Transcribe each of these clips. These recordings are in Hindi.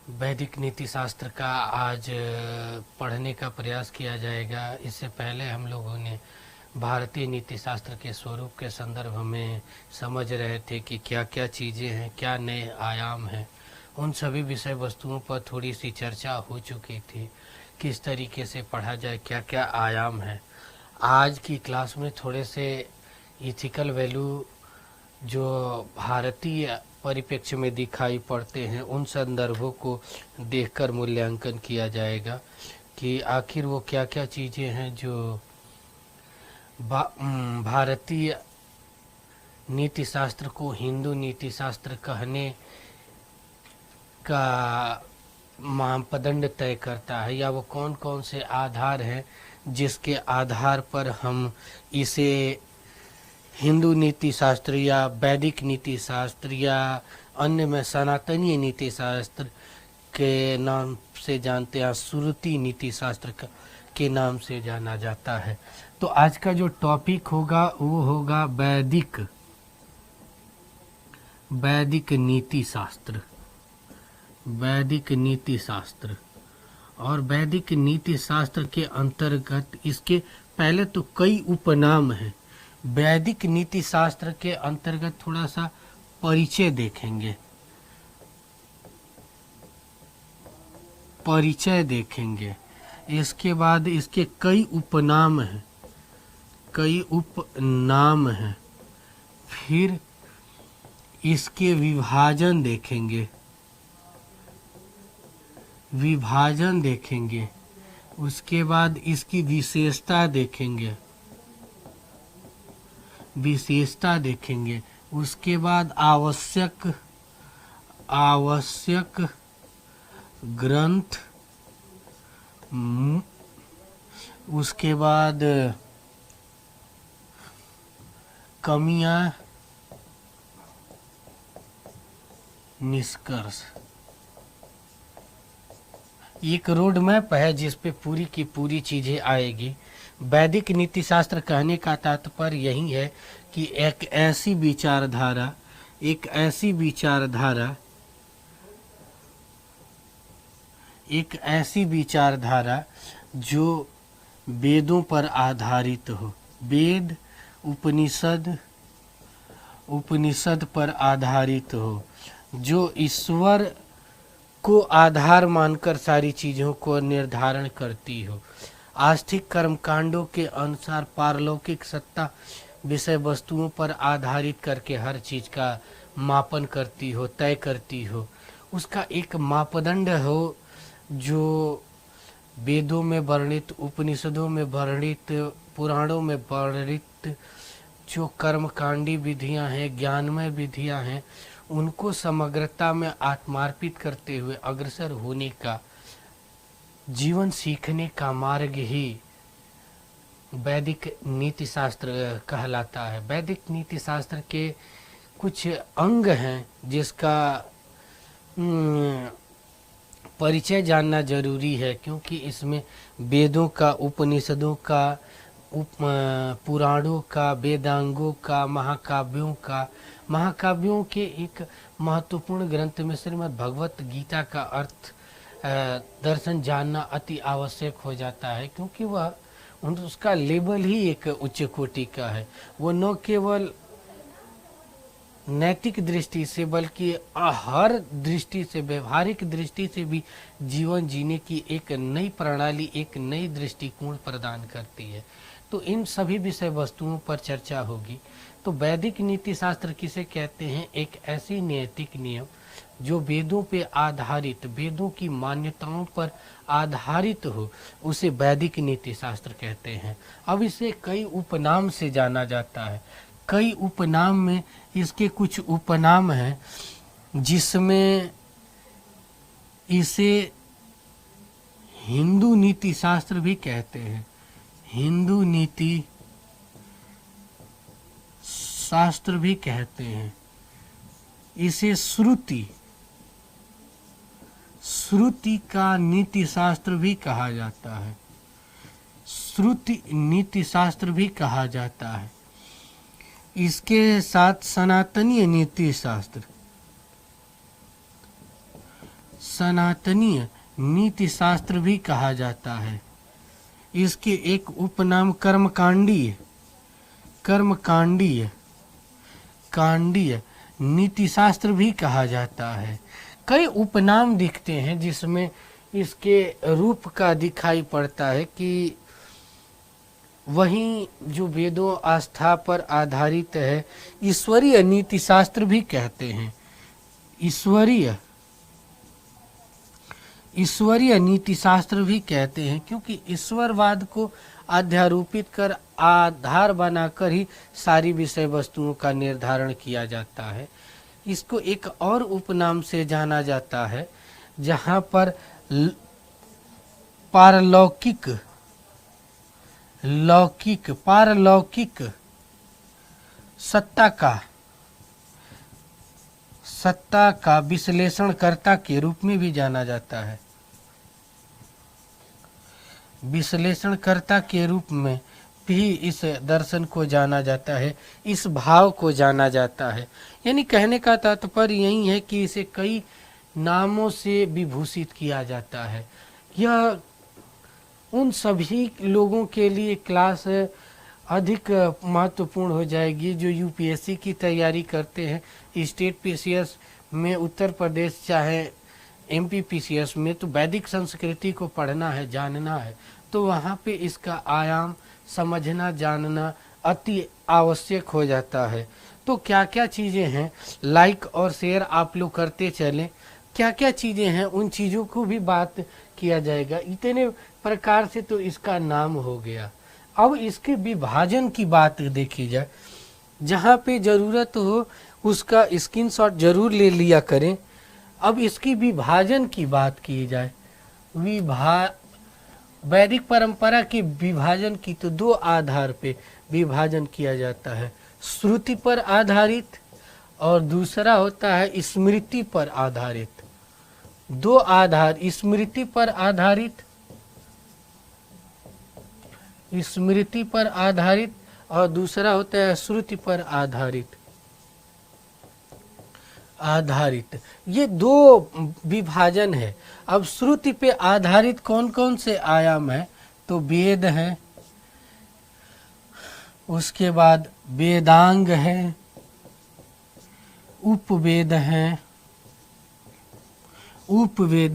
वैदिक नीति शास्त्र का आज पढ़ने का प्रयास किया जाएगा। इससे पहले हम लोगों ने भारतीय नीति शास्त्र के स्वरूप के संदर्भ में समझ रहे थे कि क्या क्या चीज़ें हैं, क्या नए आयाम हैं। उन सभी विषय वस्तुओं पर थोड़ी सी चर्चा हो चुकी थी, किस तरीके से पढ़ा जाए, क्या क्या आयाम है। आज की क्लास में थोड़े से इथिकल वैल्यू जो भारतीय परिप्रेक्ष्य में दिखाई पड़ते हैं उन संदर्भों को देखकर मूल्यांकन किया जाएगा कि आखिर वो क्या क्या चीज़ें हैं जो भारतीय नीति शास्त्र को हिंदू नीति शास्त्र कहने का मापदंड तय करता है, या वो कौन कौन से आधार हैं जिसके आधार पर हम इसे हिंदू नीति शास्त्र या वैदिक नीति शास्त्र या अन्य में सनातनीय नीति शास्त्र के नाम से जानते हैं, श्रुति नीति शास्त्र के नाम से जाना जाता है। तो आज का जो टॉपिक होगा वो होगा वैदिक नीति शास्त्र। वैदिक नीति शास्त्र और वैदिक नीति शास्त्र के अंतर्गत इसके पहले तो कई उपनाम हैं। वैदिक नीति शास्त्र के अंतर्गत थोड़ा सा परिचय देखेंगे, इसके बाद इसके कई उपनाम हैं, फिर इसके विभाजन देखेंगे, उसके बाद इसकी विशेषता देखेंगे, उसके बाद आवश्यक ग्रंथ, उसके बाद कमियां, निष्कर्ष। एक रोड मैप है जिस पे पूरी की पूरी चीजें आएगी। वैदिक नीति शास्त्र कहने का तात्पर्य यही है कि एक ऐसी विचारधारा जो वेदों पर आधारित हो, वेद उपनिषद पर आधारित हो, जो ईश्वर को आधार मानकर सारी चीज़ों को निर्धारण करती हो, आस्तिक कर्मकांडों के अनुसार पारलौकिक सत्ता विषय वस्तुओं पर आधारित करके हर चीज़ का मापन करती हो, तय करती हो, उसका एक मापदंड हो जो वेदों में वर्णित, उपनिषदों में वर्णित, पुराणों में वर्णित जो कर्मकांडी विधियां हैं, ज्ञानमय विधियां हैं, उनको समग्रता में आत्मार्पित करते हुए अग्रसर होने का, जीवन सीखने का मार्ग ही वैदिक नीति शास्त्र कहलाता है। वैदिक नीति शास्त्र के कुछ अंग हैं जिसका परिचय जानना जरूरी है, क्योंकि इसमें वेदों का, उपनिषदों का, पुराणों का, वेदांगों का, महाकाव्यों के एक महत्वपूर्ण ग्रंथ में श्रीमद् भगवत गीता का अर्थ दर्शन जानना अति आवश्यक हो जाता है, क्योंकि वह उसका लेवल ही एक उच्च कोटि का है। वो न केवल नैतिक दृष्टि से बल्कि हर दृष्टि से, व्यवहारिक दृष्टि से भी जीवन जीने की एक नई प्रणाली, एक नई दृष्टिकोण प्रदान करती है। तो इन सभी विषय वस्तुओं पर चर्चा होगी। तो वैदिक नीति शास्त्र किसे कहते हैं? एक ऐसी नैतिक नियम जो वेदों पे आधारित, वेदों की मान्यताओं पर आधारित हो, उसे वैदिक नीति शास्त्र कहते हैं। अब इसे कई उपनाम से जाना जाता है। कई उपनाम में इसके कुछ उपनाम हैं जिसमें इसे हिंदू नीति शास्त्र भी कहते हैं। हिंदू नीति शास्त्र भी कहते हैं। इसे श्रुति का नीति शास्त्र भी कहा जाता है। श्रुति नीति शास्त्र भी कहा जाता है। इसके साथ सनातनीय नीति शास्त्र, सनातनीय नीति शास्त्र भी कहा जाता है। इसके एक उपनाम कर्मकांडीय कांडीय नीति शास्त्र भी कहा जाता है। कई उपनाम दिखते हैं जिसमें इसके रूप का दिखाई पड़ता है कि वहीं जो वेदों आस्था पर आधारित है, ईश्वरीय नीति शास्त्र भी कहते हैं। ईश्वरीय नीति शास्त्र भी कहते हैं, क्योंकि ईश्वरवाद को अध्यारोपित कर आधार बनाकर ही सारी विषय वस्तुओं का निर्धारण किया जाता है। इसको एक और उपनाम से जाना जाता है, जहाँ पर पारलौकिक सत्ता का विश्लेषणकर्ता के रूप में भी जाना जाता है। विश्लेषणकर्ता के रूप में भी इस दर्शन को जाना जाता है, इस भाव को जाना जाता है। यानी कहने का तात्पर्य यही है कि इसे कई नामों से विभूषित किया जाता है। यह उन सभी लोगों के लिए क्लास अधिक महत्वपूर्ण हो जाएगी जो यूपीएससी की तैयारी करते हैं। स्टेट पीसीएस में उत्तर प्रदेश चाहे एमपी पीसीएस में तो वैदिक संस्कृति को पढ़ना है, जानना है, तो वहाँ पे इसका आयाम समझना जानना अति आवश्यक हो जाता है। तो क्या क्या चीज़ें हैं, लाइक और शेयर आप लोग करते चलें। क्या क्या चीज़ें हैं उन चीज़ों को भी बात किया जाएगा। इतने प्रकार से तो इसका नाम हो गया। अब इसके विभाजन की बात देखी जाए, जहाँ पे ज़रूरत हो उसका स्क्रीनशॉट जरूर ले लिया करें। अब इसकी विभाजन की बात की जाए, वैदिक परंपरा के विभाजन की तो दो आधार पे विभाजन किया जाता है, श्रुति पर आधारित और दूसरा होता है स्मृति पर आधारित। दो आधार, स्मृति पर आधारित और दूसरा होता है श्रुति पर आधारित। ये दो विभाजन है। अब श्रुति पे आधारित कौन कौन से आयाम है, तो वेद है, उसके बाद वेदांग है, उपवेद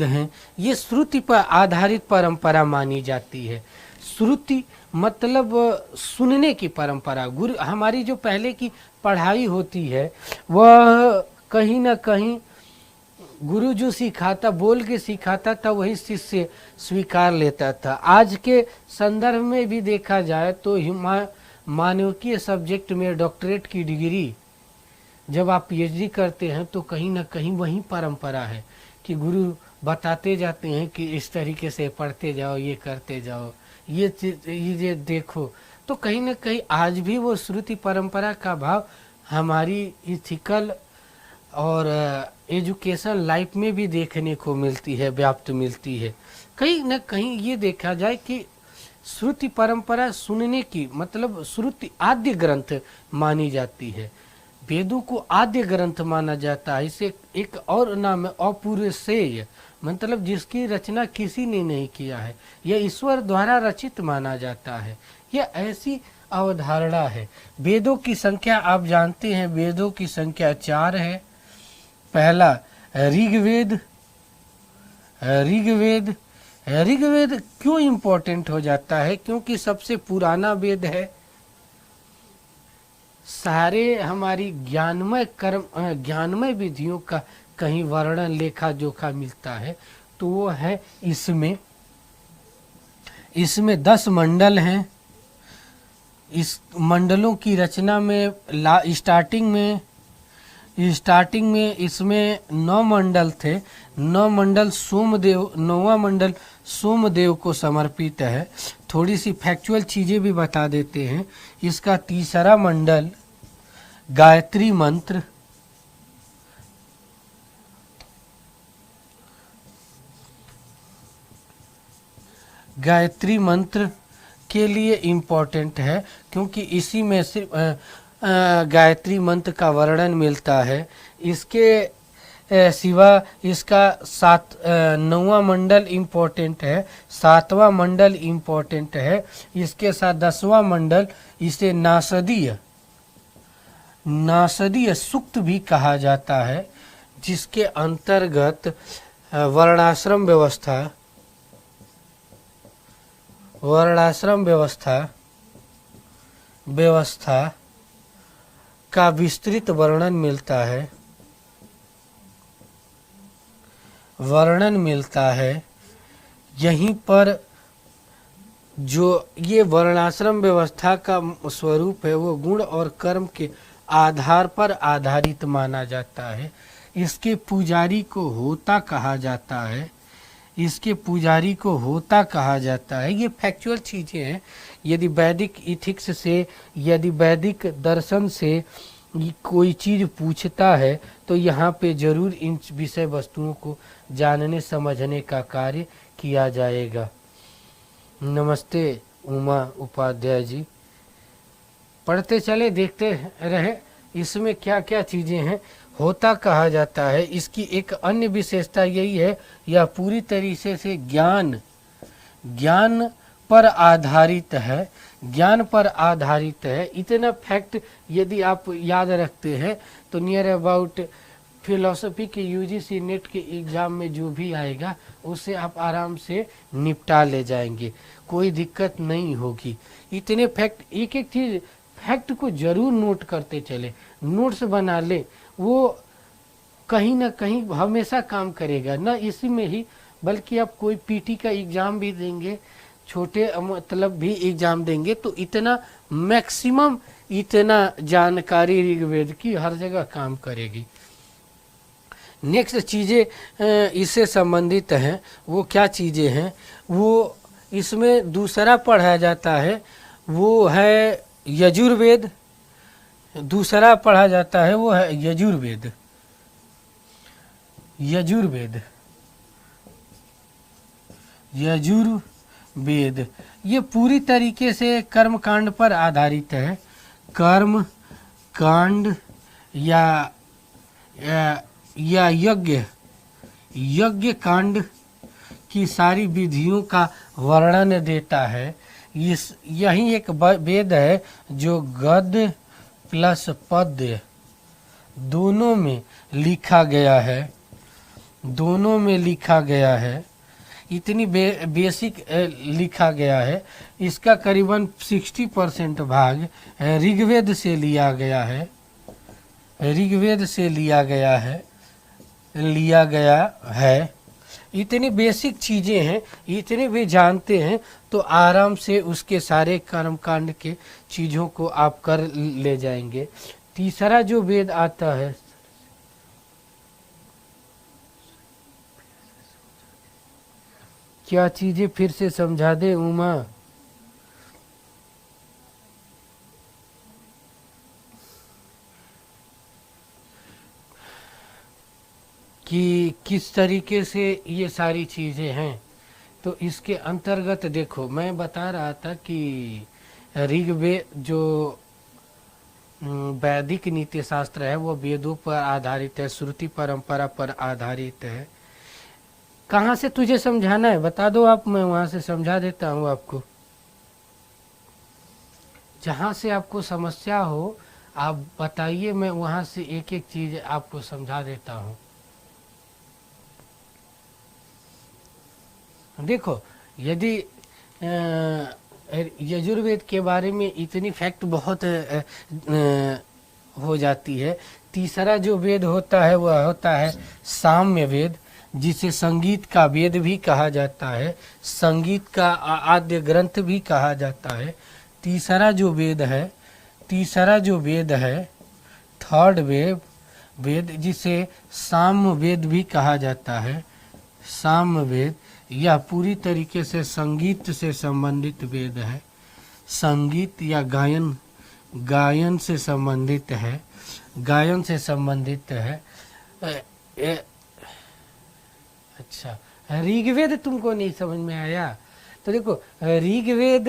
हैं। ये श्रुति पर आधारित परंपरा मानी जाती है। श्रुति मतलब सुनने की परंपरा। गुरु हमारी जो पहले की पढ़ाई होती है वह कहीं ना कहीं गुरु जो सिखाता, बोल के सिखाता था, वही शिष्य स्वीकार लेता था। आज के संदर्भ में भी देखा जाए तो मानविकीय सब्जेक्ट में डॉक्टरेट की डिग्री जब आप पीएचडी करते हैं तो कहीं ना कहीं वही परंपरा है कि गुरु बताते जाते हैं कि इस तरीके से पढ़ते जाओ, ये करते जाओ, ये देखो। तो कहीं ना कहीं आज भी वो श्रुति परंपरा का भाव हमारी इथिकल और एजुकेशन लाइफ में भी देखने को मिलती है, व्याप्त मिलती है। कहीं ना कहीं ये देखा जाए कि श्रुति परंपरा सुनने की मतलब श्रुति आद्य ग्रंथ मानी जाती है। वेदों को आद्य ग्रंथ माना जाता है। इसे एक और नाम है अपौरुषेय, मतलब जिसकी रचना किसी ने नहीं किया है, यह ईश्वर द्वारा रचित माना जाता है। यह ऐसी अवधारणा है। वेदों की संख्या आप जानते हैं, वेदों की संख्या 4 है। पहला ऋग्वेद क्यों इम्पोर्टेंट हो जाता है, क्योंकि सबसे पुराना वेद है। सारे हमारी ज्ञानमय विधियों का कहीं वर्णन लेखा जोखा मिलता है तो वो है इसमें 10 मंडल हैं। इस मंडलों की रचना में स्टार्टिंग में इसमें 9 मंडल थे। 9वां मंडल सोमदेव को समर्पित है। थोड़ी सी फैक्चुअल चीज़ें भी बता देते हैं। इसका तीसरा मंडल गायत्री मंत्र के लिए इम्पोर्टेंट है, क्योंकि इसी में सिर्फ गायत्री मंत्र का वर्णन मिलता है। सिवा इसका 9वां मंडल इम्पोर्टेंट है, 7वां मंडल इम्पोर्टेंट है, इसके साथ 10वां मंडल, इसे नासदीय सूक्त भी कहा जाता है, जिसके अंतर्गत वर्णाश्रम व्यवस्था का विस्तृत वर्णन मिलता है। यहीं पर जो ये वर्णाश्रम व्यवस्था का स्वरूप है वो गुण और कर्म के आधार पर आधारित माना जाता है। इसके पुजारी को होता कहा जाता है। ये फैक्चुअल चीज़ें हैं। यदि वैदिक इथिक्स से, यदि वैदिक दर्शन से कोई चीज़ पूछता है तो यहाँ पे जरूर इन विषय वस्तुओं को जानने समझने का कार्य किया जाएगा। नमस्ते उमा उपाध्याय जी। पढ़ते चले, देखते रहे इसमें क्या क्या चीज़ें हैं। होता कहा जाता है, इसकी एक अन्य विशेषता यही है, यह पूरी तरीके से ज्ञान पर आधारित है। इतना फैक्ट यदि आप याद रखते हैं तो नियर अबाउट फिलॉसफी के यूजीसी नेट के एग्ज़ाम में जो भी आएगा उससे आप आराम से निपटा ले जाएंगे, कोई दिक्कत नहीं होगी। इतने फैक्ट, एक एक चीज़ फैक्ट को जरूर नोट करते चले, नोट्स बना ले, वो कहीं ना कहीं हमेशा काम करेगा। ना इसी में ही, बल्कि आप कोई पीटी का एग्ज़ाम भी देंगे, छोटे मतलब भी एग्ज़ाम देंगे, तो इतना मैक्सिमम इतना जानकारी ऋग्वेद की हर जगह काम करेगी। नेक्स्ट चीज़ें इससे संबंधित हैं, वो क्या चीज़ें हैं, वो इसमें दूसरा पढ़ाया जाता है, वो है यजुर्वेद। दूसरा पढ़ा जाता है वो है यजुर्वेद। ये पूरी तरीके से कर्म कांड पर आधारित है। कर्म कांड या यज्ञ कांड की सारी विधियों का वर्णन देता है। यही एक वेद है जो गद्य प्लस पद्य दोनों में लिखा गया है। इतनी बेसिक लिखा गया है। इसका करीबन 60% भाग ऋग्वेद से लिया गया है। इतनी बेसिक चीज़ें हैं, इतने भी जानते हैं तो आराम से उसके सारे कर्मकांड के चीज़ों को आप कर ले जाएंगे। तीसरा जो वेद आता है, क्या चीज़ें फिर से समझा दे उमा? कि किस तरीके से ये सारी चीज़ें हैं। तो इसके अंतर्गत देखो, मैं बता रहा था कि ऋग्वेद जो वैदिक नीति शास्त्र है वो वेदों पर आधारित है, श्रुति परंपरा पर आधारित है। कहाँ से तुझे समझाना है बता दो आप, मैं वहाँ से समझा देता हूँ आपको। जहाँ से आपको समस्या हो आप बताइए, मैं वहाँ से एक एक चीज़ आपको समझा देता हूँ। देखो, यदि यजुर्वेद के बारे में इतनी फैक्ट बहुत हो जाती है। तीसरा जो वेद होता है वह होता है साम्य वेद, जिसे संगीत का वेद भी कहा जाता है, संगीत का आद्य ग्रंथ भी कहा जाता है। तीसरा जो वेद है थर्ड वेद, जिसे साम्य वेद भी कहा जाता है। साम्य वेद यह पूरी तरीके से संगीत से संबंधित वेद है। संगीत या गायन से संबंधित है। अच्छा, ऋग्वेद तुमको नहीं समझ में आया? तो देखो, ऋग्वेद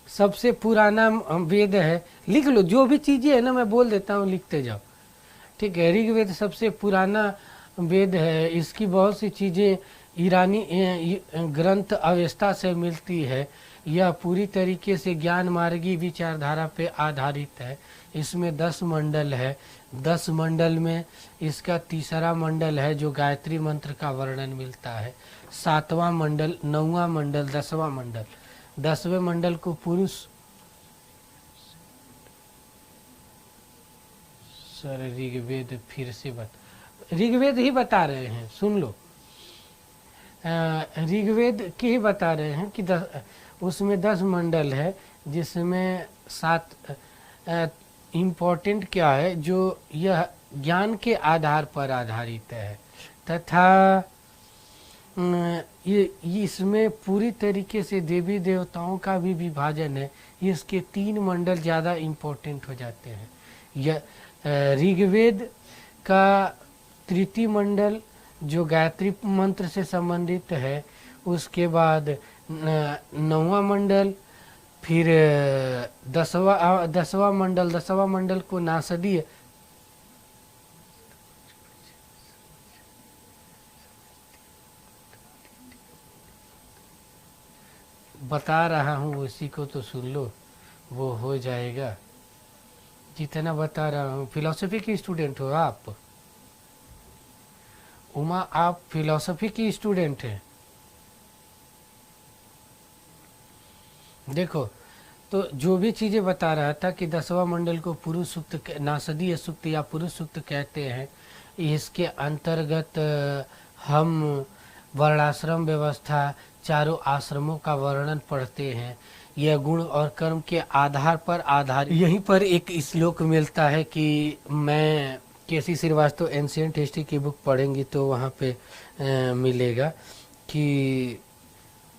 सबसे पुराना वेद है। लिख लो, जो भी चीज़ें है ना मैं बोल देता हूँ, लिखते जाओ। ठीक है। ऋग्वेद सबसे पुराना वेद है। इसकी बहुत सी चीज़ें ईरानी ग्रंथ अवेस्ता से मिलती है। यह पूरी तरीके से ज्ञान मार्गी विचारधारा पे आधारित है। इसमें 10 मंडल है। 10 मंडल में इसका तीसरा मंडल है जो गायत्री मंत्र का वर्णन मिलता है। 7वां मंडल, 9वां मंडल, 10वां मंडल। 10वें मंडल को पुरुष, सर ऋग्वेद फिर से ऋग्वेद ही बता रहे हैं, सुन लो। ऋग्वेद के ही बता रहे हैं कि उसमें 10 मंडल है, जिसमें 7 इम्पोर्टेंट क्या है, जो यह ज्ञान के आधार पर आधारित है तथा ये इसमें पूरी तरीके से देवी देवताओं का भी विभाजन है। इसके 3 मंडल ज़्यादा इम्पोर्टेंट हो जाते हैं। यह ऋग्वेद का तृतीय मंडल जो गायत्री मंत्र से संबंधित है, उसके बाद 9वां मंडल, फिर 10वां मंडल। 10वां मंडल को नासदीय बता रहा हूँ, उसी को तो सुन लो, वो हो जाएगा जितना बता रहा हूँ। फिलॉसफी की स्टूडेंट हो आप उमा? आप फिलॉसफी की स्टूडेंट हैं? देखो, तो जो भी चीज़ें बता रहा था कि 10वां मंडल को पुरुष सूक्त, नासदीय सूक्त या पुरुष सूक्त कहते हैं। इसके अंतर्गत हम वर्णाश्रम व्यवस्था, चारों आश्रमों का वर्णन पढ़ते हैं। यह गुण और कर्म के आधार पर आधारित। यहीं पर एक श्लोक मिलता है कि मैं केसी श्रीवास्तव एंशिएंट हिस्ट्री की बुक पढ़ेंगी तो वहाँ पे मिलेगा कि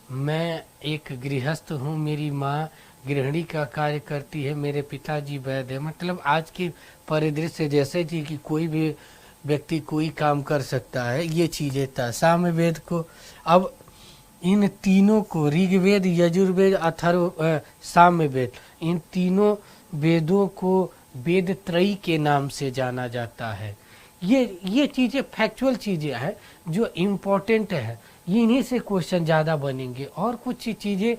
मैं एक गृहस्थ हूँ, मेरी माँ गृहिणी का कार्य करती है, मेरे पिताजी वैद्य है। मतलब आज की परिदृश्य जैसे जी कि कोई भी व्यक्ति कोई काम कर सकता है, ये चीज़ें था सामवेद को। अब इन तीनों को, ऋग्वेद, यजुर्वेद, अथर्व, सामवेद, इन तीनों वेदों को वेद त्रयी के नाम से जाना जाता है। ये चीज़ें फैक्चुअल चीज़ें हैं जो इम्पोर्टेंट है। इन्हीं से क्वेश्चन ज़्यादा बनेंगे। और कुछ चीज़ें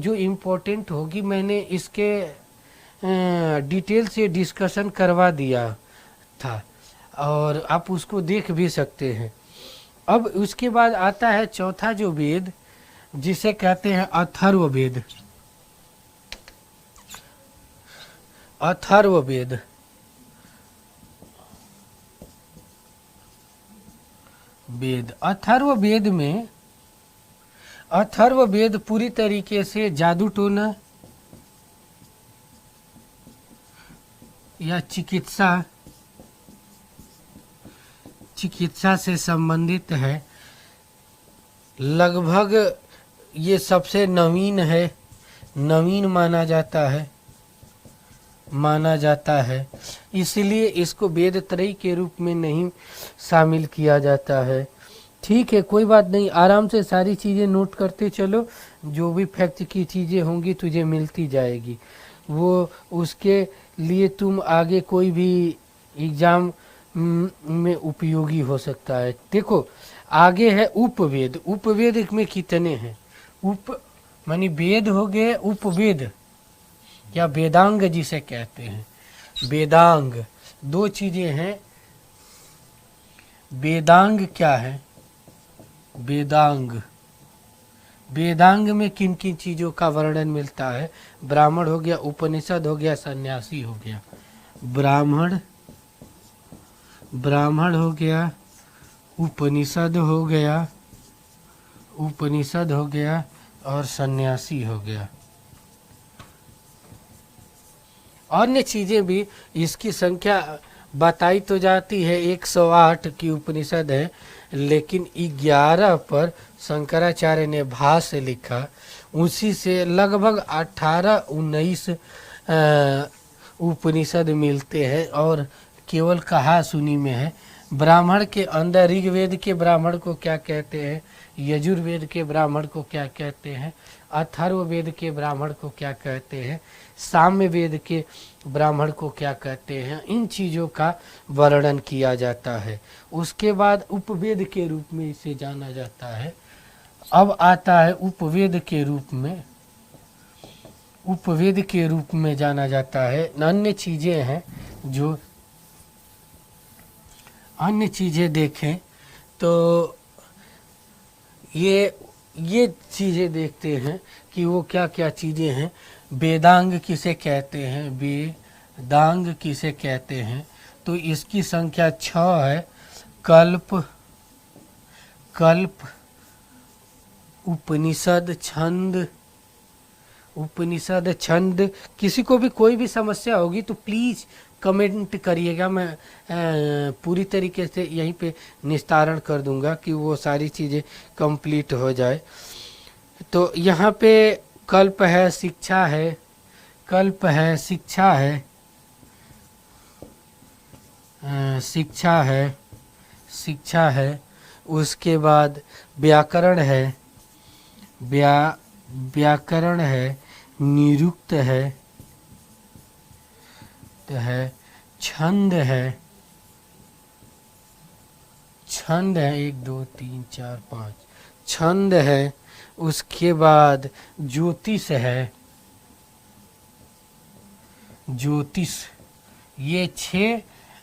जो इम्पोर्टेंट होगी मैंने इसके डिटेल से डिस्कशन करवा दिया था और आप उसको देख भी सकते हैं। अब उसके बाद आता है चौथा जो वेद, जिसे कहते हैं अथर्ववेद। अथर्ववेद वेद, अथर्ववेद में, अथर्ववेद पूरी तरीके से जादू टोना या चिकित्सा से संबंधित है। लगभग ये सबसे नवीन है, नवीन माना जाता है। इसलिए इसको वेद त्रयी के रूप में नहीं शामिल किया जाता है। ठीक है, कोई बात नहीं, आराम से सारी चीज़ें नोट करते चलो। जो भी फैक्ट की चीज़ें होंगी तुझे मिलती जाएगी, वो उसके लिए तुम आगे कोई भी एग्ज़ाम में उपयोगी हो सकता है। देखो आगे है उपवेद। उपवेद में कितने हैं? मानी वेद हो गए, उपवेद या वेदांग जिसे कहते हैं। वेदांग 2 चीजें हैं। वेदांग क्या है? वेदांग में किन किन चीजों का वर्णन मिलता है? ब्राह्मण हो गया, उपनिषद हो गया, सन्यासी हो गया। ब्राह्मण हो गया, उपनिषद हो गया और सन्यासी हो गया। अन्य चीजें भी, इसकी संख्या बताई तो जाती है 108 की उपनिषद है, लेकिन 11 पर शंकराचार्य ने भाष्य लिखा। उसी से लगभग 18-19 उपनिषद मिलते हैं और केवल कहा सुनी में है। ब्राह्मण के अंदर ऋग्वेद के ब्राह्मण को क्या कहते हैं, यजुर्वेद के ब्राह्मण को क्या कहते हैं, अथर्ववेद के ब्राह्मण को क्या कहते हैं, साम्य वेद के ब्राह्मण को क्या कहते हैं, इन चीज़ों का वर्णन किया जाता है। उसके बाद उपवेद के रूप में इसे जाना जाता है। अब आता है उपवेद के रूप में, उपवेद के रूप में जाना जाता है। अन्य चीज़ें हैं, जो अन्य चीज़ें देखें तो ये चीज़ें देखते हैं कि वो क्या क्या चीज़ें हैं। वेदांग किसे कहते हैं, वेदांग किसे कहते हैं, तो इसकी संख्या 6 है। कल्प, कल्प, उपनिषद, छंद, उपनिषद, छंद। किसी को भी कोई भी समस्या होगी तो प्लीज़ कमेंट करिएगा, मैं पूरी तरीके से यहीं पे निस्तारण कर दूंगा कि वो सारी चीज़ें कंप्लीट हो जाए। तो यहाँ पे कल्प है, शिक्षा है, कल्प है, शिक्षा है, शिक्षा है, शिक्षा है। उसके बाद व्याकरण है, व्याकरण है, निरुक्त है, छंद है, छंद है, 1 2 3 4 5 छंद है। उसके बाद ज्योतिष है, ज्योतिष। ये 6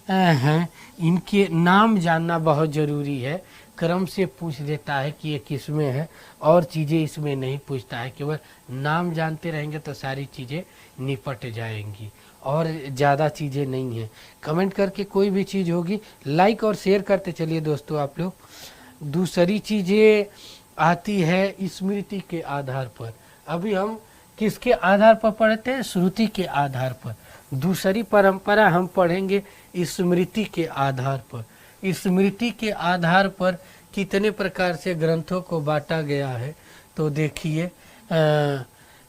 हैं। इनके नाम जानना बहुत ज़रूरी है। क्रम से पूछ देता है कि ये किस में है, और चीज़ें इसमें नहीं पूछता है। केवल नाम जानते रहेंगे तो सारी चीज़ें निपट जाएंगी, और ज़्यादा चीज़ें नहीं हैं। कमेंट करके कोई भी चीज़ होगी लाइक और शेयर करते चलिए दोस्तों आप लोग। दूसरी चीज़ें आती है स्मृति के आधार पर। अभी हम किसके आधार पर पढ़ते हैं, श्रुति के आधार पर। दूसरी परंपरा हम पढ़ेंगे स्मृति के आधार पर। स्मृति के आधार पर कितने प्रकार से ग्रंथों को बांटा गया है, तो देखिए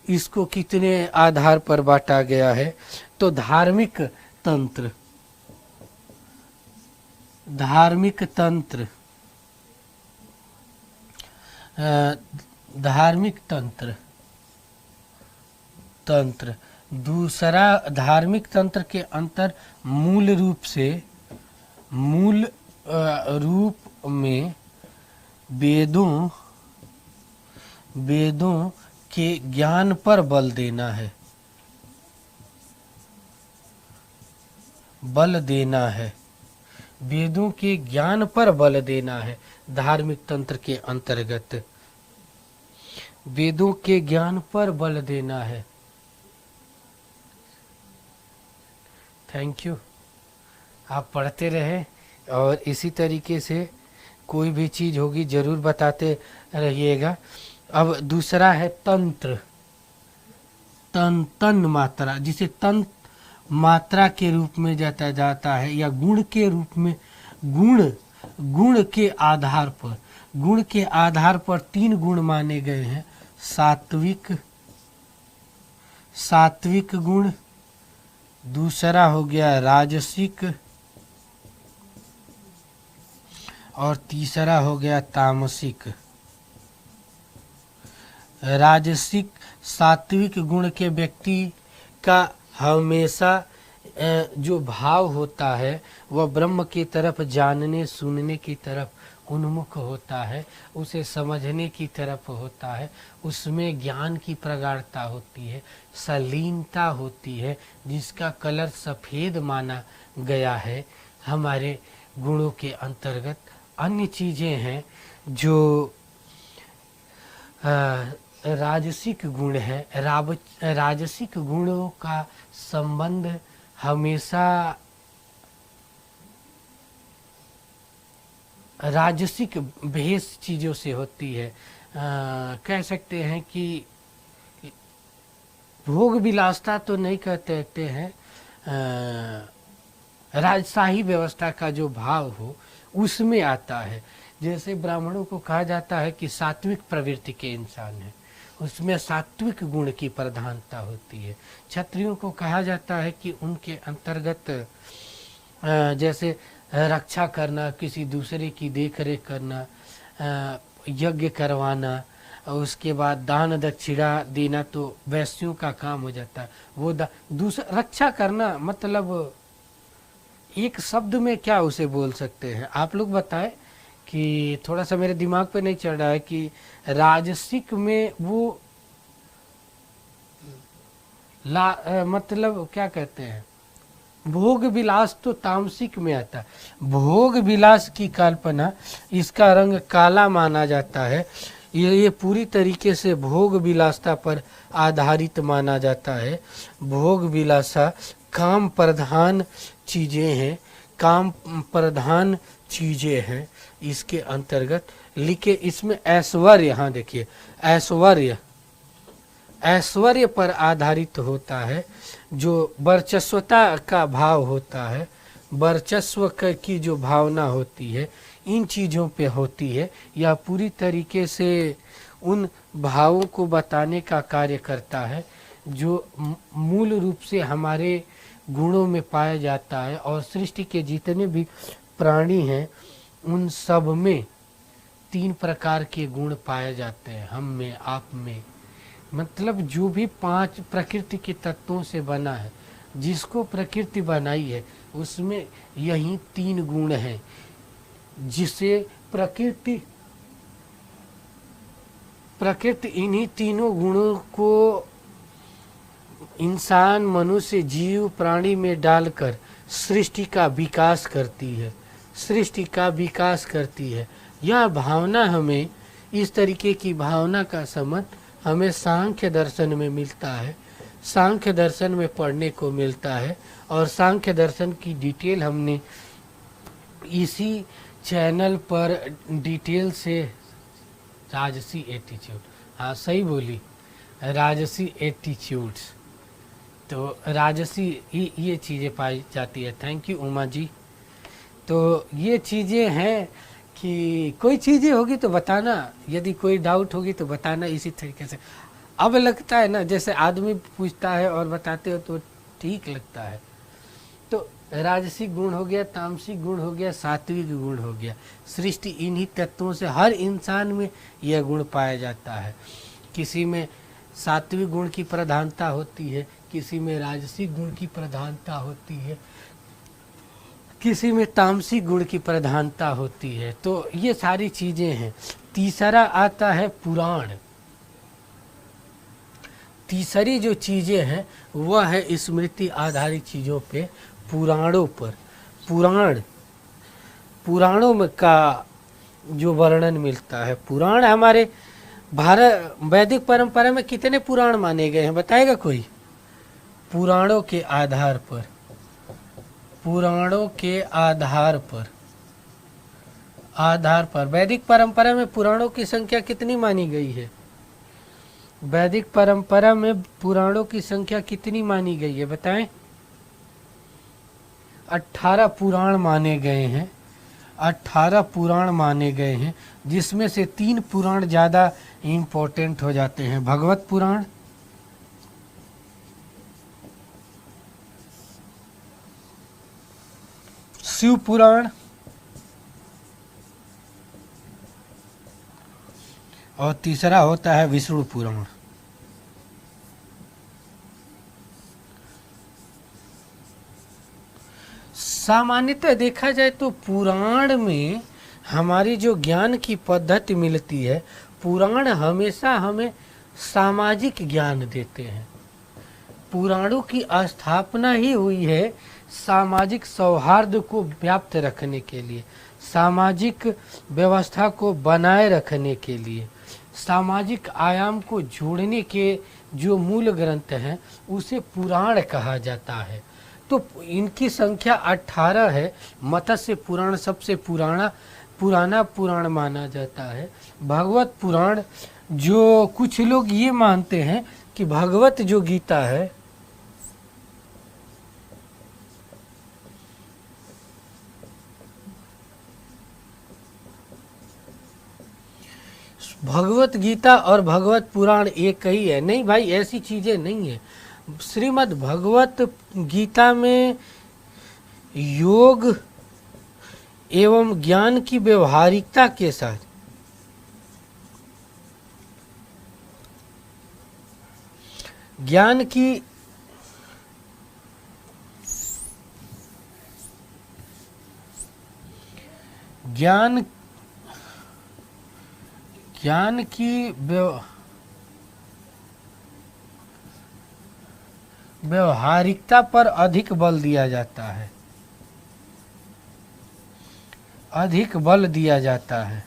इसको कितने आधार पर बांटा गया है। तो धार्मिक तंत्र, धार्मिक तंत्र, धार्मिक तंत्र, तंत्र। दूसरा धार्मिक तंत्र के अंतर मूल रूप से, मूल रूप में वेदों, वेदों के ज्ञान पर बल देना है, बल देना है, वेदों के ज्ञान पर बल देना है। धार्मिक तंत्र के अंतर्गत वेदों के ज्ञान पर बल देना है। Thank you. आप पढ़ते रहे और इसी तरीके से कोई भी चीज़ होगी ज़रूर बताते रहिएगा। अब दूसरा है तंत्र, तन मात्रा, जिसे तन मात्रा के रूप में जाता है, या गुण के रूप में। गुण के आधार पर, गुण के आधार पर 3 गुण माने गए हैं। सात्विक, सात्विक गुण, दूसरा हो गया राजसिक, और तीसरा हो गया तामसिक। राजसिक, सात्विक गुण के व्यक्ति का हमेशा जो भाव होता है वह ब्रह्म की तरफ जानने सुनने की तरफ उन्मुख होता है, उसे समझने की तरफ होता है। उसमें ज्ञान की प्रगाढ़ता होती है, सलीनता होती है, जिसका कलर सफ़ेद माना गया है हमारे गुणों के अंतर्गत। अन्य चीज़ें हैं जो राजसिक गुण है। राजसिक गुणों का संबंध हमेशा राजसिक भेष चीज़ों से होती है। कह सकते हैं कि भोग विलासता तो नहीं कहते हैं, राजशाही व्यवस्था का जो भाव हो उसमें आता है। जैसे ब्राह्मणों को कहा जाता है कि सात्विक प्रवृत्ति के इंसान हैं, उसमें सात्विक गुण की प्रधानता होती है। क्षत्रियों को कहा जाता है कि उनके अंतर्गत जैसे रक्षा करना, किसी दूसरे की देखरेख करना, यज्ञ करवाना, और उसके बाद दान दक्षिणा देना तो वैश्यों का काम हो जाता है। वो दूसरा रक्षा करना, मतलब एक शब्द में क्या उसे बोल सकते हैं आप लोग बताएं, कि थोड़ा सा मेरे दिमाग पे नहीं चढ़ रहा है कि राजसिक में वो मतलब क्या कहते हैं, भोग विलास तो तामसिक में आता है। भोग विलास की कल्पना, इसका रंग काला माना जाता है। ये पूरी तरीके से भोग विलासता पर आधारित माना जाता है। भोग विलासा काम प्रधान चीज़ें हैं, काम प्रधान चीज़ें हैं। इसके अंतर्गत लिखे, इसमें ऐश्वर्य, हाँ देखिए ऐश्वर्य, ऐश्वर्य पर आधारित होता है। जो वर्चस्वता का भाव होता है, वर्चस्व की जो भावना होती है, इन चीज़ों पे होती है। यह पूरी तरीके से उन भावों को बताने का कार्य करता है जो मूल रूप से हमारे गुणों में पाया जाता है। और सृष्टि के जितने भी प्राणी हैं उन सब में 3 प्रकार के गुण पाए जाते हैं, हम में, आप में। मतलब जो भी 5 प्रकृति के तत्वों से बना है, जिसको प्रकृति बनाई है उसमें यही 3 गुण हैं, जिसे प्रकृति इन्हीं तीनों गुणों को इंसान, मनुष्य, जीव, प्राणी में डालकर सृष्टि का विकास करती है, सृष्टि का विकास करती है। यह भावना हमें, इस तरीके की भावना का समझ हमें सांख्य दर्शन में मिलता है, सांख्य दर्शन में पढ़ने को मिलता है। और सांख्य दर्शन की डिटेल हमने इसी चैनल पर डिटेल से, राजसी एटीट्यूड, हाँ सही बोली, राजसी एटीट्यूड्स, तो राजसी ये चीज़ें पाई जाती है। Thank you Uma ji. तो ये चीज़ें हैं कि कोई चीज़ें होगी तो बताना, यदि कोई डाउट होगी तो बताना इसी तरीके से। अब लगता है ना, जैसे आदमी पूछता है और बताते हो तो ठीक लगता है। तो राजसिक गुण हो गया, तामसिक गुण हो गया, सात्विक गुण हो गया। सृष्टि इन्हीं तत्वों से, हर इंसान में यह गुण पाया जाता है। किसी में सात्विक गुण की प्रधानता होती है, किसी में राजसिक गुण की प्रधानता होती है, किसी में तामसिक गुण की प्रधानता होती है। तो ये सारी चीज़ें हैं। तीसरा आता है पुराण। तीसरी जो चीज़ें हैं वह है स्मृति आधारित चीज़ों पे, पुराणों पर। पुराणों में का जो वर्णन मिलता है, पुराण हमारे भारत वैदिक परंपरा में कितने पुराण माने गए हैं बताएगा कोई? पुराणों के आधार पर, पुराणों के आधार पर वैदिक परंपरा में पुराणों की संख्या कितनी मानी गई है? वैदिक परंपरा में पुराणों की संख्या कितनी मानी गई है बताएं? 18 पुराण माने गए हैं। 18 पुराण माने गए हैं, जिसमें से 3 पुराण ज़्यादा इम्पोर्टेंट हो जाते हैं। भगवत पुराण, शिव पुराण और तीसरा होता है विष्णु पुराण। सामान्यतः देखा जाए तो पुराण में हमारी जो ज्ञान की पद्धति मिलती है, पुराण हमेशा हमें सामाजिक ज्ञान देते हैं। पुराणों की स्थापना ही हुई है सामाजिक सौहार्द को व्याप्त रखने के लिए, सामाजिक व्यवस्था को बनाए रखने के लिए, सामाजिक आयाम को जोड़ने के जो मूल ग्रंथ हैं उसे पुराण कहा जाता है। तो इनकी संख्या 18 है। मत्स्य पुराण सबसे पुराना पुराण माना जाता है। भगवत पुराण, जो कुछ लोग ये मानते हैं कि भगवत जो गीता है, भगवत गीता और भगवत पुराण एक ही है। नहीं भाई, ऐसी चीज़ें नहीं है। श्रीमद् भगवत गीता में योग एवं ज्ञान की व्यवहारिकता के साथ ज्ञान की ज्ञान ज्ञान की व्यवहारिकता पर अधिक बल दिया जाता है, अधिक बल दिया जाता है।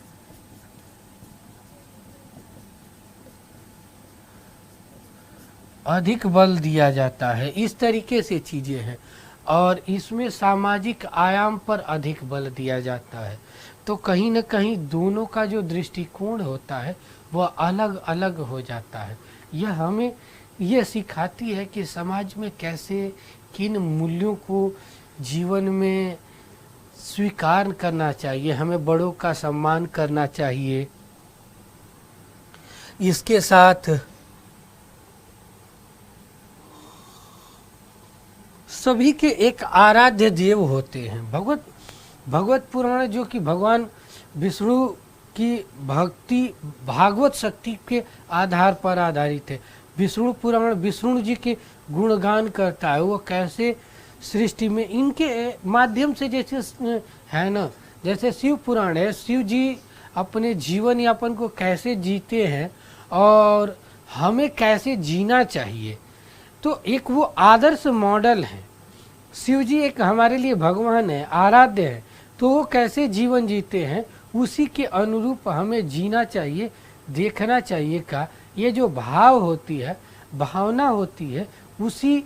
अधिक बल दिया जाता है, इस तरीके से चीज़ें हैं। और इसमें सामाजिक आयाम पर अधिक बल दिया जाता है। तो कहीं न कहीं दोनों का जो दृष्टिकोण होता है वह अलग अलग हो जाता है। यह हमें यह सिखाती है कि समाज में कैसे किन मूल्यों को जीवन में स्वीकार करना चाहिए, हमें बड़ों का सम्मान करना चाहिए। इसके साथ सभी के एक आराध्य देव होते हैं। भगवत पुराण जो कि भगवान विष्णु की भक्ति भागवत शक्ति के आधार पर आधारित है। विष्णु पुराण विष्णु जी के गुणगान करता है, वो कैसे सृष्टि में इनके माध्यम से, जैसे है ना, जैसे शिव पुराण है, शिव जी अपने जीवन यापन को कैसे जीते हैं और हमें कैसे जीना चाहिए। तो एक वो आदर्श मॉडल है। शिव जी एक हमारे लिए भगवान है, आराध्य है। तो वो कैसे जीवन जीते हैं उसी के अनुरूप हमें जीना चाहिए, देखना चाहिए। का ये जो भाव होती है, भावना होती है, उसी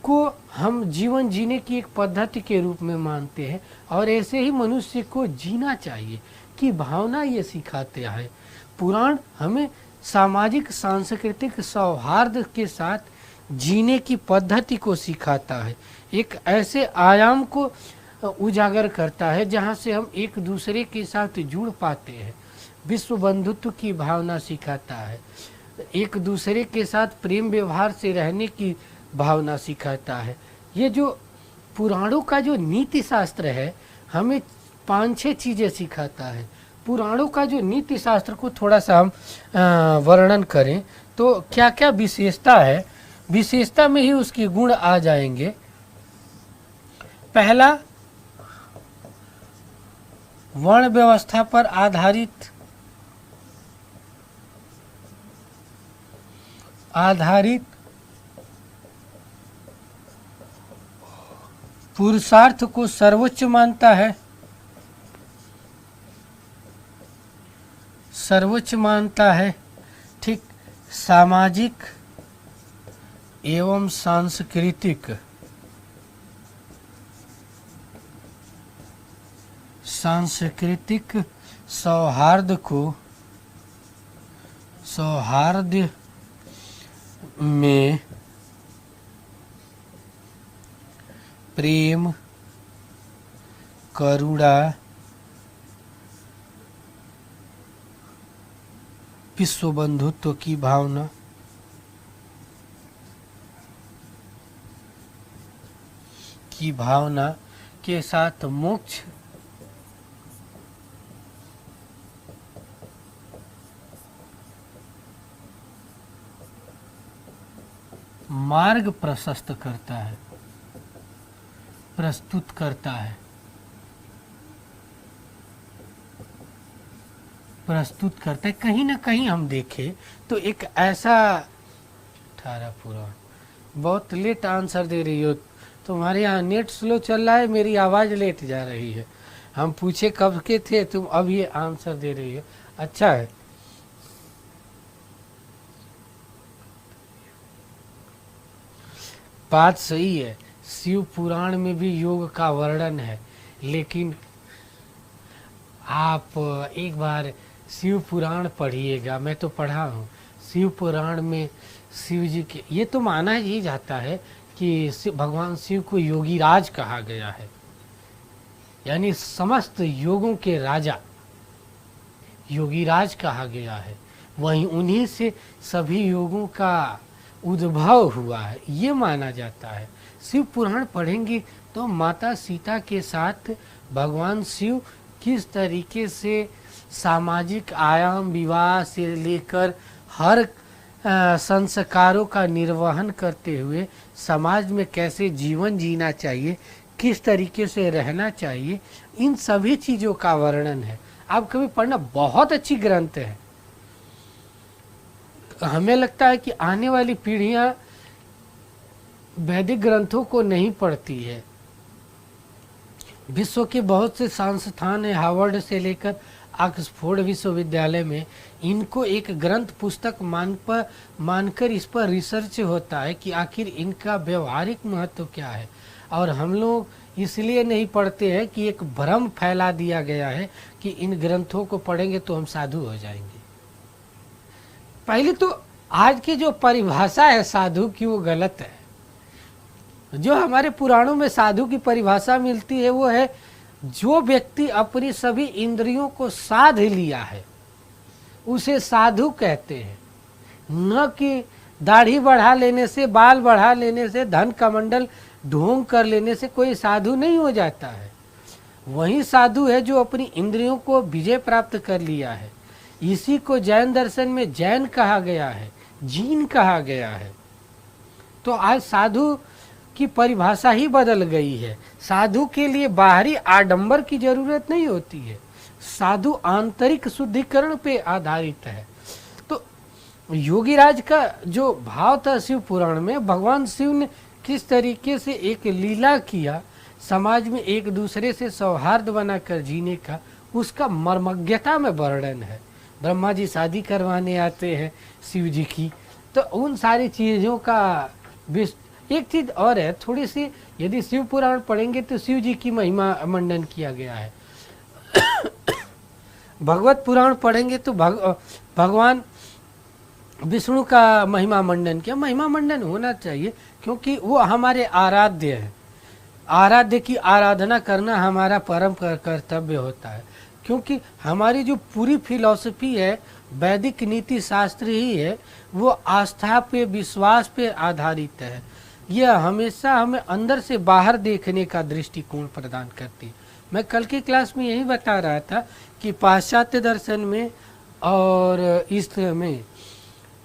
को हम जीवन जीने की एक पद्धति के रूप में मानते हैं। और ऐसे ही मनुष्य को जीना चाहिए कि भावना ये सिखाते हैं। पुराण हमें सामाजिक सांस्कृतिक सौहार्द के साथ जीने की पद्धति को सिखाता है, एक ऐसे आयाम को उजागर करता है जहाँ से हम एक दूसरे के साथ जुड़ पाते हैं। विश्व बंधुत्व की भावना सिखाता है, एक दूसरे के साथ प्रेम व्यवहार से रहने की भावना सिखाता है। ये जो पुराणों का जो नीति शास्त्र है हमें 5-6 चीज़ें सिखाता है। पुराणों का जो नीति शास्त्र को थोड़ा सा हम वर्णन करें तो क्या क्या विशेषता है, विशेषता में ही उसके गुण आ जाएंगे। पहला, वर्ण व्यवस्था पर आधारित पुरुषार्थ को सर्वोच्च मानता है, सर्वोच्च मानता है। ठीक, सामाजिक एवं सांस्कृतिक सौहार्द में प्रेम, करुणा, विश्व बंधुत्व की भावना के साथ मोक्ष मार्ग प्रशस्त करता है, प्रस्तुत करता है, प्रस्तुत करता है। कहीं ना कहीं हम देखें तो एक ऐसा 18 पूरा, बहुत लेट आंसर दे रही हो, तुम्हारे यहाँ नेट स्लो चल रहा है, मेरी आवाज़ लेट जा रही है। हम पूछे कब के थे, तुम अब ये आंसर दे रही हो, अच्छा है। बात सही है, शिव पुराण में भी योग का वर्णन है, लेकिन आप एक बार शिव पुराण पढ़िएगा, मैं तो पढ़ा हूँ। शिव पुराण में शिव जी के, ये तो माना ही जाता है कि भगवान शिव को योगीराज कहा गया है, यानी समस्त योगों के राजा योगीराज कहा गया है। वहीं उन्हीं से सभी योगों का उद्भव हुआ है, ये माना जाता है। शिव पुराण पढ़ेंगे तो माता सीता के साथ भगवान शिव किस तरीके से सामाजिक आयाम, विवाह से लेकर हर संस्कारों का निर्वहन करते हुए समाज में कैसे जीवन जीना चाहिए, किस तरीके से रहना चाहिए, इन सभी चीज़ों का वर्णन है। आप कभी पढ़ना, बहुत अच्छी ग्रंथ है। हमें लगता है कि आने वाली पीढ़ियां वैदिक ग्रंथों को नहीं पढ़ती है। विश्व के बहुत से संस्थान है, हार्वर्ड से लेकर ऑक्सफोर्ड विश्वविद्यालय में, इनको एक ग्रंथ पुस्तक मानकर इस पर रिसर्च होता है कि आखिर इनका व्यवहारिक महत्व क्या है। और हम लोग इसलिए नहीं पढ़ते हैं कि एक भ्रम फैला दिया गया है कि इन ग्रंथों को पढ़ेंगे तो हम साधु हो जाएंगे। पहले तो आज की जो परिभाषा है साधु की, वो गलत है। जो हमारे पुराणों में साधु की परिभाषा मिलती है वो है जो व्यक्ति अपनी सभी इंद्रियों को साध लिया है, उसे साधु कहते हैं। न कि दाढ़ी बढ़ा लेने से, बाल बढ़ा लेने से, धन कमंडल ढोंग कर लेने से कोई साधु नहीं हो जाता है। वही साधु है जो अपनी इंद्रियों को विजय प्राप्त कर लिया है। इसी को जैन दर्शन में जैन कहा गया है, जीन कहा गया है। तो आज साधु की परिभाषा ही बदल गई है। साधु के लिए बाहरी आडंबर की जरूरत नहीं होती है, साधु आंतरिक शुद्धिकरण पे आधारित है। तो योगीराज का जो भाव था शिव पुराण में, भगवान शिव ने किस तरीके से एक लीला किया समाज में एक दूसरे से सौहार्द बनाकर जीने का, उसका मर्मज्ञता में वर्णन है। ब्रह्मा जी शादी करवाने आते हैं शिव जी की, तो उन सारी चीज़ों का एक चीज और है थोड़ी सी, यदि शिव पुराण पढ़ेंगे तो शिव जी की महिमा मंडन किया गया है। भगवत पुराण पढ़ेंगे तो भगवान विष्णु का महिमा मंडन किया। महिमा मंडन होना चाहिए क्योंकि वो हमारे आराध्य है। आराध्य की आराधना करना हमारा परम कर्तव्य होता है, क्योंकि हमारी जो पूरी फिलॉसफी है, वैदिक नीति शास्त्र ही है, वो आस्था पे, विश्वास पे आधारित है। यह हमेशा हमें अंदर से बाहर देखने का दृष्टिकोण प्रदान करती है। मैं कल की क्लास में यही बता रहा था कि पाश्चात्य दर्शन में और इस में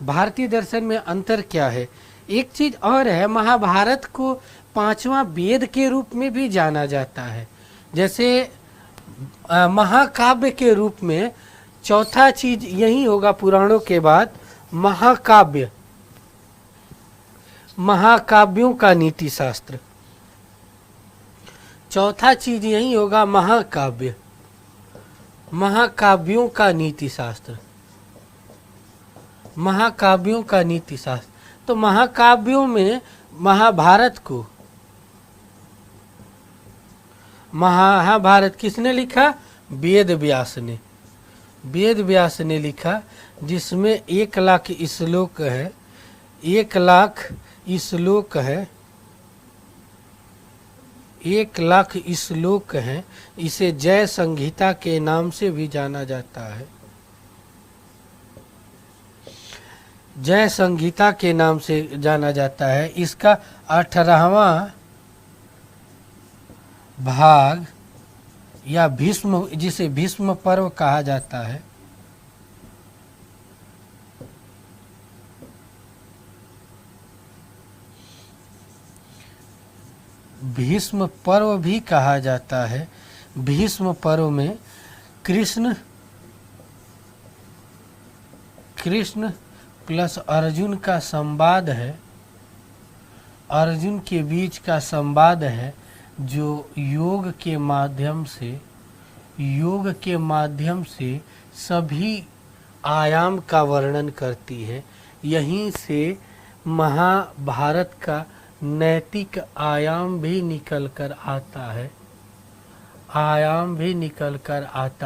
भारतीय दर्शन में अंतर क्या है। एक चीज और है, महाभारत को 5वां वेद के रूप में भी जाना जाता है। जैसे महाकाव्य के रूप में चौथा चीज यही होगा पुराणों के बाद, महाकाव्य, महाकाव्यों का नीति शास्त्र। चौथा चीज यही होगा महाकाव्य, महाकाव्यों का नीति शास्त्र, महाकाव्यों का नीति शास्त्र। तो महाकाव्यों में महाभारत किसने लिखा? वेद व्यास ने। वेद व्यास ने लिखा, जिसमें 1,00,000 श्लोक है, 1,00,000 श्लोक है, 1,00,000 श्लोक है। इसे जय संहिता के नाम से भी जाना जाता है। जय संहिता के नाम से जाना जाता है। इसका 18वां भाग या भीष्म, जिसे भीष्म पर्व कहा जाता है, भीष्म पर्व भी कहा जाता है। भीष्म पर्व में कृष्ण प्लस अर्जुन का संवाद है, अर्जुन के बीच का संवाद है, जो योग के माध्यम से सभी आयाम का वर्णन करती है। यहीं से महाभारत का नैतिक आयाम भी निकल कर आता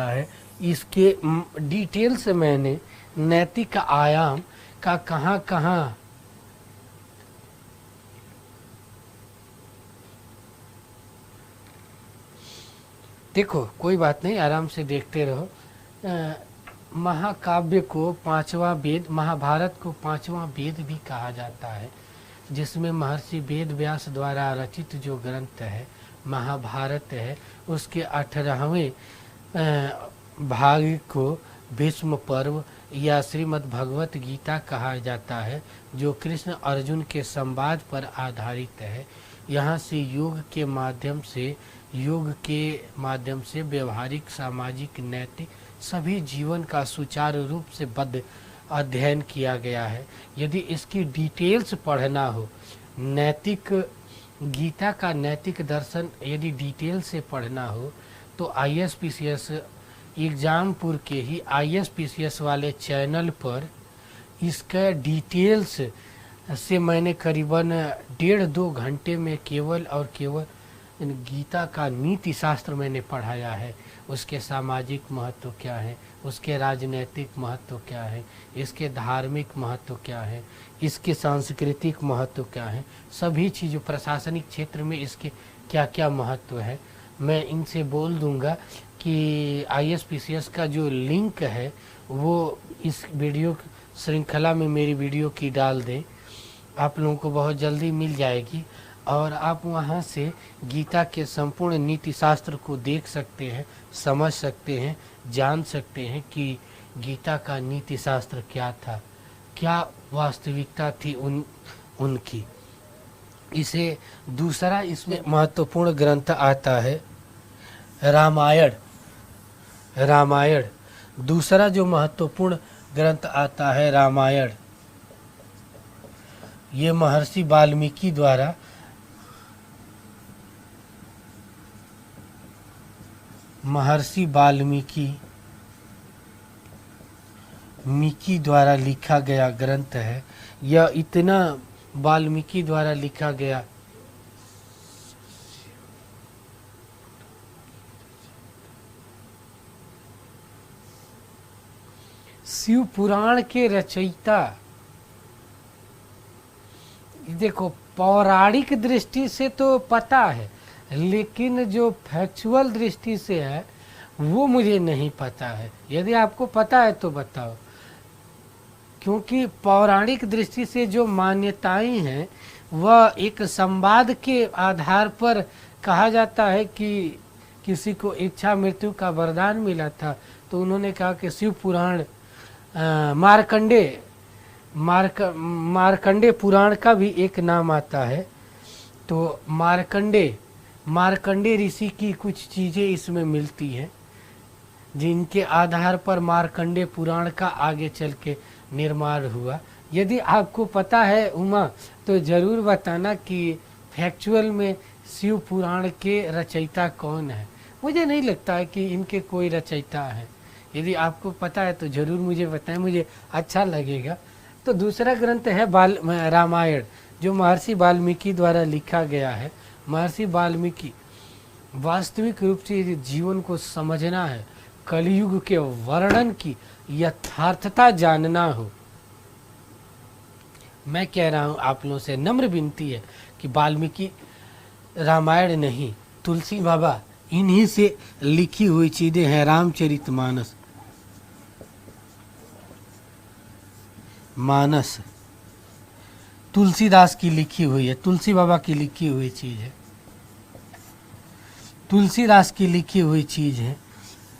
है। इसके डिटेल से मैंने नैतिक आयाम का कहाँ देखो, कोई बात नहीं, आराम से देखते रहो। महाकाव्य को 5वां वेद, महाभारत को 5वां वेद भी कहा जाता है, जिसमें महर्षि वेद व्यास द्वारा रचित जो ग्रंथ है महाभारत है, उसके 18वें भाग को भीष्म पर्व या श्रीमद् भगवत गीता कहा जाता है, जो कृष्ण अर्जुन के संवाद पर आधारित है। यहाँ से योग के माध्यम से व्यवहारिक, सामाजिक, नैतिक सभी जीवन का सुचारू रूप से बद्ध अध्ययन किया गया है। यदि इसकी डिटेल्स पढ़ना हो, नैतिक गीता का नैतिक दर्शन यदि डिटेल से पढ़ना हो तो ISPCS एग्जामपुर के ही ISPCS वाले चैनल पर इसका डिटेल्स से मैंने करीबन 1.5-2 घंटे में केवल और केवल गीता का नीति शास्त्र मैंने पढ़ाया है। उसके सामाजिक महत्व क्या है, उसके राजनीतिक महत्व क्या है, इसके धार्मिक महत्व क्या है, इसके सांस्कृतिक महत्व क्या है, सभी चीज़ों प्रशासनिक क्षेत्र में इसके क्या क्या महत्व है, मैं इनसे बोल दूंगा कि ISPCS का जो लिंक है वो इस वीडियो श्रृंखला में मेरी वीडियो की डाल दें, आप लोगों को बहुत जल्दी मिल जाएगी और आप वहाँ से गीता के संपूर्ण नीति शास्त्र को देख सकते हैं, समझ सकते हैं, जान सकते हैं कि गीता का नीति शास्त्र क्या था, क्या वास्तविकता थी उनकी। इसे दूसरा इसमें महत्वपूर्ण ग्रंथ आता है रामायण। दूसरा जो महत्वपूर्ण ग्रंथ आता है रामायण, ये महर्षि वाल्मीकि द्वारा लिखा गया ग्रंथ है। यह इतना वाल्मीकि द्वारा लिखा गया शिव पुराण के रचयिता, देखो पौराणिक दृष्टि से तो पता है, लेकिन जो फैक्चुअल दृष्टि से है वो मुझे नहीं पता है। यदि आपको पता है तो बताओ, क्योंकि पौराणिक दृष्टि से जो मान्यताएं हैं वह एक संवाद के आधार पर कहा जाता है कि किसी को इच्छा मृत्यु का वरदान मिला था, तो उन्होंने कहा कि शिव पुराण मार्कंडे पुराण का भी एक नाम आता है। तो मार्कंडे ऋषि की कुछ चीज़ें इसमें मिलती हैं, जिनके आधार पर मार्कंडे पुराण का आगे चल के निर्माण हुआ। यदि आपको पता है उमा तो ज़रूर बताना कि फैक्चुअल में शिव पुराण के रचयिता कौन है। मुझे नहीं लगता है कि इनके कोई रचयिता है। यदि आपको पता है तो ज़रूर मुझे बताएं, मुझे अच्छा लगेगा। तो दूसरा ग्रंथ है रामायण, जो महर्षि वाल्मीकि द्वारा लिखा गया है। महर्षि वाल्मीकि वास्तविक रूप से यदि जीवन को समझना है, कलयुग के वर्णन की यथार्थता जानना हो, मैं कह रहा हूँ आप लोगों से नम्र विनती है कि वाल्मीकि रामायण नहीं, तुलसी बाबा इन्हीं से लिखी हुई चीज़ें हैं। रामचरितमानस तुलसीदास की लिखी हुई है, तुलसी बाबा की लिखी हुई चीज़ है, तुलसीदास की लिखी हुई चीज़ है।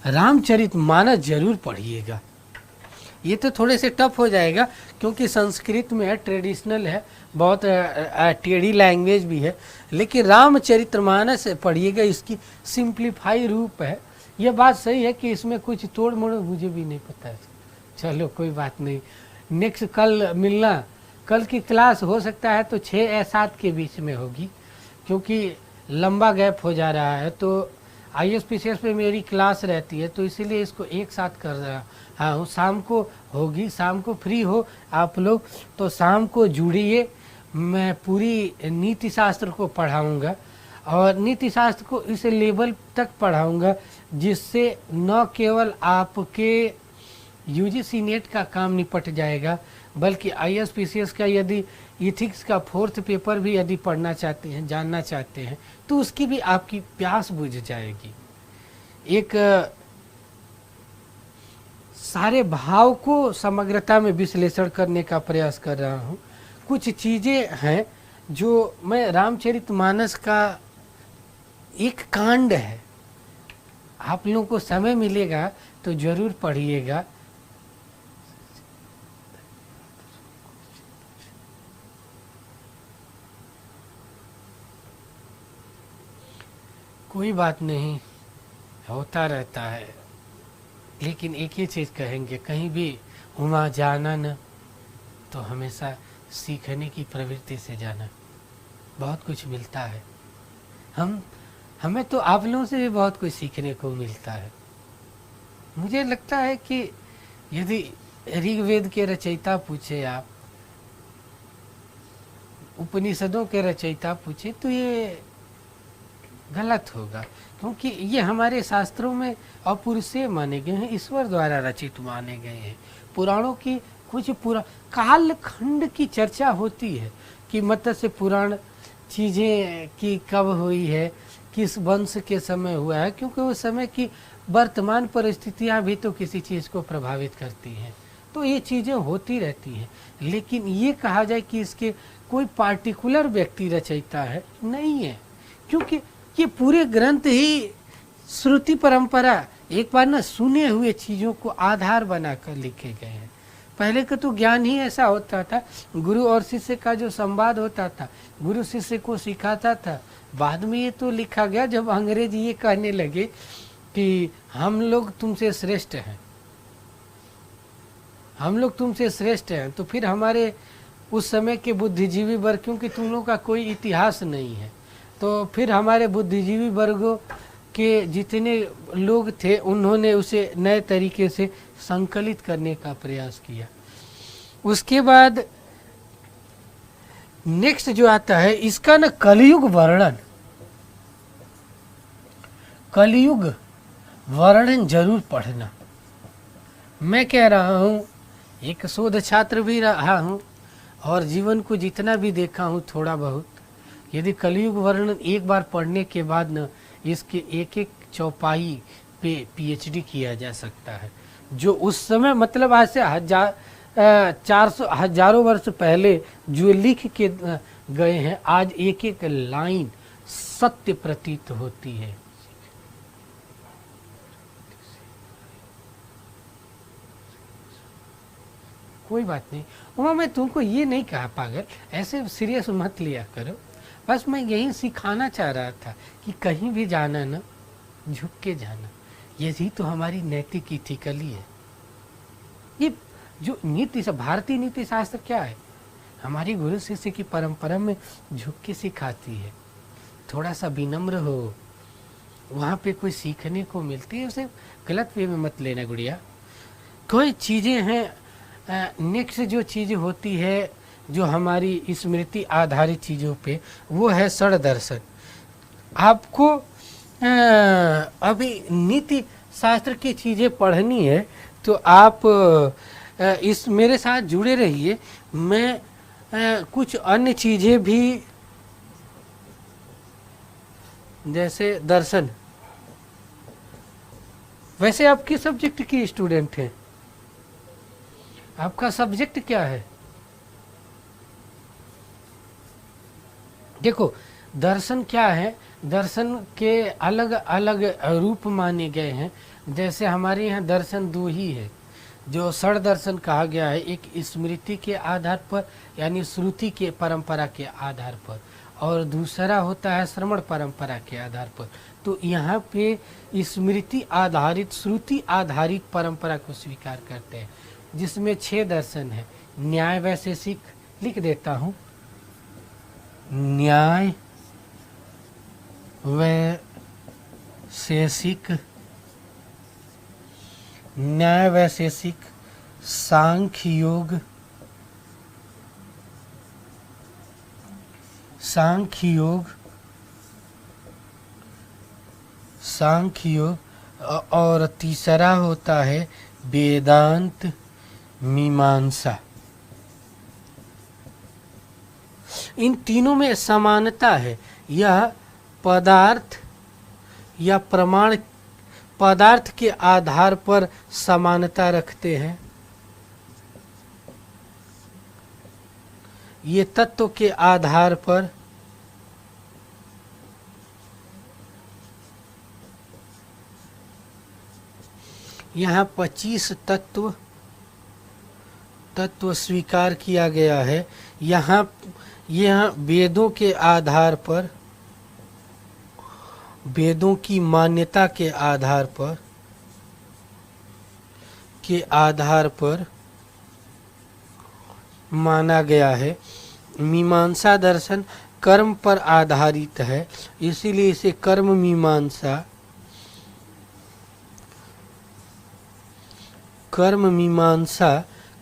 रामचरितमानस जरूर पढ़िएगा। ये तो थोड़े से टफ हो जाएगा क्योंकि संस्कृत में है, ट्रेडिशनल है, बहुत टेढ़ी लैंग्वेज भी है, लेकिन रामचरितमानस पढ़िएगा, इसकी सिंप्लीफाई रूप है। ये बात सही है कि इसमें कुछ तोड़ मोड़ मुझे भी नहीं पता है। चलो कोई बात नहीं, नेक्स्ट कल मिलना। कल की क्लास हो सकता है तो 6 या 7 के बीच में होगी, क्योंकि लंबा गैप हो जा रहा है। तो ISPCS पे मेरी क्लास रहती है, तो इसीलिए इसको एक साथ कर रहा हूँ। शाम को होगी, शाम को फ्री हो आप लोग तो शाम को जुड़िए। मैं पूरी नीति शास्त्र को पढ़ाऊँगा और नीति शास्त्र को इस लेवल तक पढ़ाऊँगा जिससे न केवल आपके UGC नेट का काम निपट जाएगा, बल्कि ISPCS का यदि इथिक्स का 4th पेपर भी यदि पढ़ना चाहते हैं, जानना चाहते हैं, तो उसकी भी आपकी प्यास बुझ जाएगी। एक सारे भाव को समग्रता में विश्लेषण करने का प्रयास कर रहा हूँ। कुछ चीज़ें हैं जो मैं रामचरितमानस का एक कांड है, आप लोगों को समय मिलेगा तो ज़रूर पढ़िएगा। कोई बात नहीं, होता रहता है। लेकिन एक ही चीज़ कहेंगे, कहीं भी वहाँ जाना न तो हमेशा सीखने की प्रवृत्ति से जाना, बहुत कुछ मिलता है। हमें तो आप लोगों से भी बहुत कुछ सीखने को मिलता है। मुझे लगता है कि यदि ऋग्वेद के रचयिता पूछे, आप उपनिषदों के रचयिता पूछे, तो ये गलत होगा, क्योंकि ये हमारे शास्त्रों में अपुरुषेय माने गए हैं, ईश्वर द्वारा रचित माने गए हैं। पुराणों की कुछ काल खंड की चर्चा होती है कि मत्स्य पुराण चीज़ें की कब हुई है, किस वंश के समय हुआ है, क्योंकि उस समय की वर्तमान परिस्थितियां भी तो किसी चीज़ को प्रभावित करती हैं। तो ये चीज़ें होती रहती हैं, लेकिन ये कहा जाए कि इसके कोई पार्टिकुलर व्यक्ति रचयिता है, नहीं है। क्योंकि ये पूरे ग्रंथ ही श्रुति परंपरा, एक बार ना सुने हुए चीज़ों को आधार बनाकर लिखे गए हैं। पहले का तो ज्ञान ही ऐसा होता था, गुरु और शिष्य का जो संवाद होता था, गुरु शिष्य को सिखाता था। बाद में ये तो लिखा गया जब अंग्रेज ये कहने लगे कि हम लोग तुमसे श्रेष्ठ हैं, हम लोग तुमसे श्रेष्ठ हैं, तो फिर हमारे उस समय के बुद्धिजीवी वर्ग, क्योंकि तुम लोगों का कोई इतिहास नहीं है, तो फिर हमारे बुद्धिजीवी वर्गों के जितने लोग थे उन्होंने उसे नए तरीके से संकलित करने का प्रयास किया। उसके बाद नेक्स्ट जो आता है, इसका ना कलयुग वर्णन, कलयुग वर्णन जरूर पढ़ना। मैं कह रहा हूँ, एक शोध छात्र भी रहा हूँ और जीवन को जितना भी देखा हूँ थोड़ा बहुत, यदि कलयुग वर्णन एक बार पढ़ने के बाद न इसके एक एक चौपाई पे पीएचडी किया जा सकता है। जो उस समय मतलब आज से 400 वर्ष पहले जो लिख के गए हैं, आज एक एक लाइन सत्य प्रतीत होती है। कोई बात नहीं उमा, मैं तुमको ये नहीं कहा पागल, ऐसे सीरियस मत लिया करो। बस मैं यही सिखाना चाह रहा था कि कहीं भी जाना ना, झुक के जाना, यही तो हमारी नैतिक इथिकली है। ये जो नीति, भारतीय नीति शास्त्र क्या है, हमारी गुरु शिष्य की परंपरा में झुक के सिखाती है। थोड़ा सा विनम्र हो, वहाँ पे कोई सीखने को मिलती है, उसे गलत वे में मत लेना गुड़िया। कोई चीज़ें हैं, नेक्स्ट जो चीज़ होती है जो हमारी स्मृति आधारित चीज़ों पे, वो है षड दर्शन। आपको अभी नीति शास्त्र की चीज़ें पढ़नी है तो आप इस मेरे साथ जुड़े रहिए। मैं कुछ अन्य चीज़ें भी, जैसे दर्शन, वैसे आप किस सब्जेक्ट की स्टूडेंट हैं? आपका सब्जेक्ट क्या है? देखो दर्शन क्या है, दर्शन के अलग अलग रूप माने गए हैं। जैसे हमारे यहाँ दर्शन दो ही है, जो षड दर्शन कहा गया है, एक स्मृति के आधार पर यानी श्रुति के परंपरा के आधार पर, और दूसरा होता है श्रवण परंपरा के आधार पर। तो यहाँ पे स्मृति आधारित, श्रुति आधारित परंपरा को स्वीकार करते हैं, जिसमें 6 दर्शन है। न्याय वैशेषिक लिख देता हूँ, न्याय वैशेषिक, न्याय वैशेषिक, सांख्य योग, सांख्य योग, सांख्य योग, और तीसरा होता है वेदांत मीमांसा। इन तीनों में समानता है। यह पदार्थ या प्रमाण, पदार्थ के आधार पर समानता रखते हैं, ये तत्व के आधार पर यहाँ 25 तत्व स्वीकार किया गया है। यहाँ वेदों के आधार पर वेदों की मान्यता के आधार पर माना गया है। मीमांसा दर्शन कर्म पर आधारित है, इसीलिए इसे कर्म मीमांसा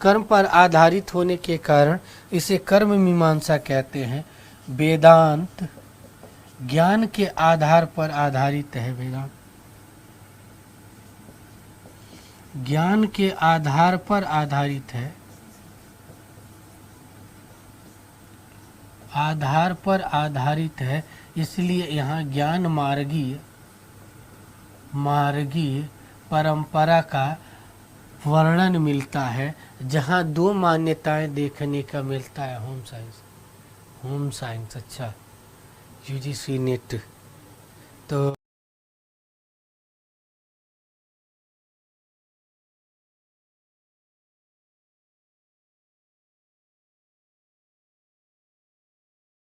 कर्म पर आधारित होने के कारण इसे कर्म मीमांसा कहते हैं। वेदांत ज्ञान के आधार पर आधारित है। वेदांत ज्ञान के आधार पर आधारित है, इसलिए यहाँ ज्ञान मार्गीय परंपरा का वर्णन मिलता है, जहाँ दो मान्यताएं देखने का मिलता है। होम साइंस अच्छा यूजीसी नेट तो